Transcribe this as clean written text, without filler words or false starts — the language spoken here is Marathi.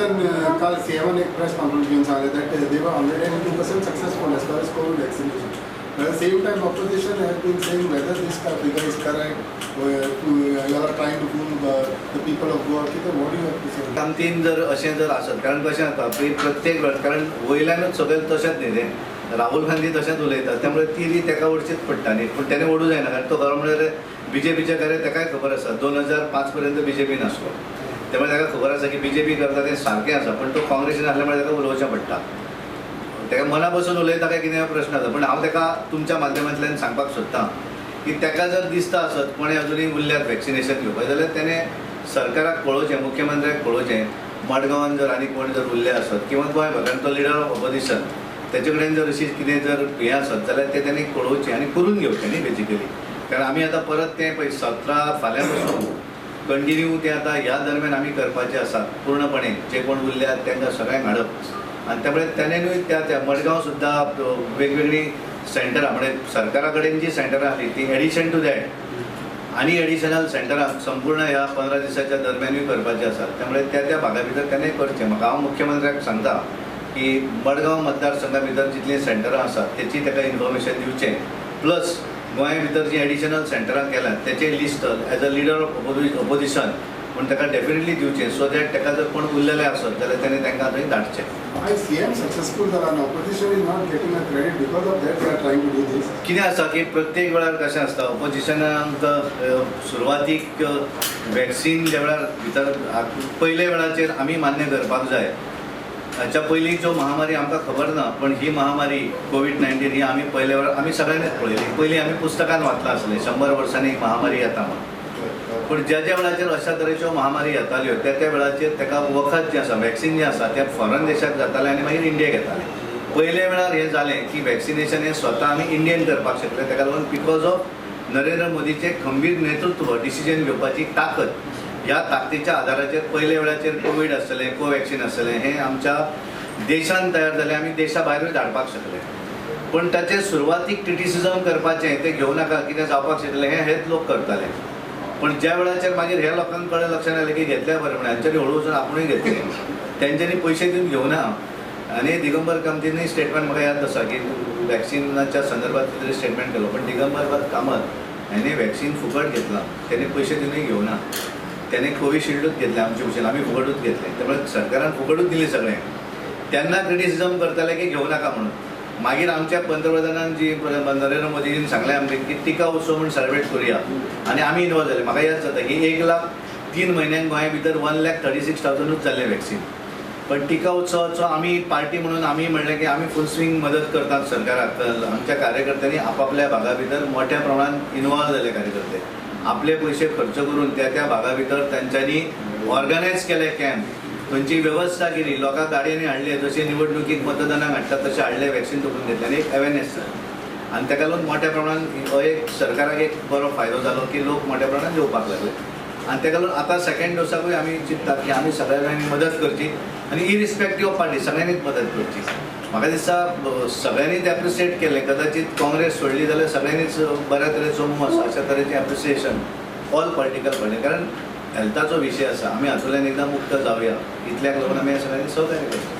even काल CM एक press conference घेऊन सांगितलं that they were 102% successful as far as COVID vaccination. At the same time, opposition has been saying whether this figure is correct. You are trying to fool the people of Goa. What do you have to say? कामतीन जर अशें जर आसत कारण कशें जाता प्रत्येक कारण वयल्यानूच सगळें तशेंच न्ही तें राहुल गांधी तशेंच उलयता त्यामुळे ती री तेका वडचीच पडटा न्ही पूण तेणें ओडूं जायना कारण तो खरो म्हणल्यार BJPचे कार्य तेकाय खबर आसा 2005 पर्यंत BJP नासलो त्यामुळे तेका खबर आसा की BJP करता तें सारकें आसा पण तो काँग्रेसीन आसल्यामुळे तेका उलोवचें पडटा तेका मना बसून उलयता काय कितें प्रश्न आसा पण हांव तेका तुमच्या माध्यमांतल्यान सांगपाक सोदतां की तेका जर दिसता आसत कोणें अजुनूय उरल्यात वॅक्सिनेशन घेवपाक जाल्यार तेणें सरकाराक कळोवचें मुख्यमंत्र्याक कळोवचें मडगांवान जर आनी कोण जर उरले आसत किंवा गोंयभरांत तो लिडर ऑफ ऑपोजिशन तेचे कडेन जर अशी कितें जर हें आसत जाल्यार तें तेणी कळोवचें आनी करून घेवचें न्ही बेजिकली कारण आमी आतां परत तें पळय 17 फाल्यां पासून कंटिन्यू तें आतां ह्या दरम्यान आमी करपाचें आसा पूर्णपणे जे कोण उरल्यात तांकां सगळ्यांक हाडप आनी त्यामुळे तेणेनूय त्या मडगांव सुद्दां वेगवेगळी सेंटरां म्हणजे सरकारा कडेन जी सेंटरां आसली ती एडिशन टू दॅट आनी एडिशनल सेंटरां संपूर्ण ह्या 15 दिसाच्या दरम्यानूय करपाचें आसात त्यामुळे त्या भागा भितर तेणें करचें म्हाका हांव मुख्यमंत्र्याक सांगता की मडगांव मतदारसंघा भितर जितलीं सेंटरां आसात तेची ताका इन्फॉर्मेशन दिवचें प्लस गोंया भितर जी एडिशनल सेंटरां केल्यात तेचें list as a leader of opposition पूण ताका डेफिनेटली दिवचें सो दॅट ताका जर कोण उरलेले आसत जाल्यार तेणें तांकां थंय धाडचें Why CM successful and opposition is not getting a credit because of that they are trying to do this? कितें आसा की प्रत्येक वेळार कशें आसता ऑपोजिशनाक सुरवातीक वॅक्सीन ज्या वेळार भितर पयले वेळाचेर आमी मान्य करपाक जाय हाच्या पयलींच्यो महामारी आमकां खबर ना पण ही महामारी कोविड-19 ही आमी पयले वेळार आमी सगळ्यांनीच पळयली पयलीं आमी पुस्तकान वाचलां आसलें 100 वर्सांनी एक महामारी येता म्हणून पूण ज्या ज्या वेळाचेर अशा तरेच्यो महामारी येताल्यो त्या त्या वेळाचेर ताका वखद जें आसा वॅक्सीन जें आसा तें फॉरेन देशाक जातालें आनी मागीर इंडियेक येतालें पयले वेळार हें जालें की वॅक्सिनेशन हें स्वता आमी इंडियन करपाक शकले ताका लागून बिकॉज ऑफ नरेंद्र मोदीचें खंबीर नेतृत्व डिसिजन घेवपाची ताकद ह्या ताकदीच्या आदाराचेर पयले वेळाचेर कोवीड आसतलें कोवॅक्सीन आसतलें हें आमच्या देशान तयार जालें आमी देशा भायरूय धाडपाक शकले पूण ताचें सुरवातीक क्रिटिसिजम करपाचें तें घेवं नाका कितें जावपाक शकलें हेच लोक करताले पण ज्या वेळाचेर मागीर हे लोकांक कळ्ळें लक्षांत आयलें की घेतल्या बरें म्हणून हांच्यानी हळू वचून आपुणूय घेतले तेंच्यांनी पयशे दिवन घेवना आनी दिगंबर कामतीनूय स्टेटमेंट म्हाका याद आसा की वॅक्सिनाच्या संदर्भात कितें स्टेटमेंट केलो पण दिगंबर कामत हांणी वॅक्सीन फुकट घेतलां तेणी पयशे दिवनूय घेवना तेणे कोविशिल्डूच घेतलें आमचे भशेन आमी फुकटूच घेतलें त्यामुळे सरकारान फुकटूच दिलें सगळें तेन्ना क्रिटिसिजम करताले की घेवं नाका म्हणून मागीर आमच्या पंतप्रधानान जी नरेंद्र मोदीजीन सांगलें आमकां की टिका उत्सव म्हणून सेलिब्रेट करुया आनी आमी इनवॉल्व जाले म्हाका याद जाता की 1,03,000 म्हयन्यांक गोंया भितर 1,36,000च जाल्लें वॅक्सीन पण टिका उत्सवाचो आमी पार्टी म्हणून आमी म्हणलें की आमी फूल स्विंग मदत करतात सरकाराक आमच्या कार्यकर्त्यांनी आपापल्या भागा भितर मोठ्या प्रमाणात इनवॉल्व जाले कार्यकर्ते आपले पयशे खर्च करून त्या भागा भितर तांच्यांनी ऑर्गनायज केले कॅम्प खंयची वेवस्था केली लोकांक गाडयांनी हाडले जशे निवडणुकीक मतदानाक हाडटात तशें हाडले वॅक्सीन तोपून घेतले आनी एक अवेरनेस जाली आनी ताका लागून मोठ्या प्रमाणात हो एक सरकाराक एक बरो फायदो जालो की लोक मोठ्या प्रमाणात येवपाक लागले आनी ताका लागून आतां सेकंड डोसाकूय आमी चिंततात की आमी सगळ्यांनी मदत करची आनी इरिस्पेक्टीव ऑफ पार्टी सगळ्यांनीच मदत करची म्हाका दिसता सगळ्यांनीच एप्रिशिएट केलें कदाचित काँग्रेस सोडली जाल्यार सगळ्यांनीच बऱ्या तरेचो मोह आसा अशा तरेचें एप्रिसिएशन ऑल पॉलिटिकल पार्टी कारण हेल्थाचो विशय आसा आमी हातूंतल्यान एकदां मुक्त जावया इतल्याक लागून आमी सगळ्यांनी सहकार्य करता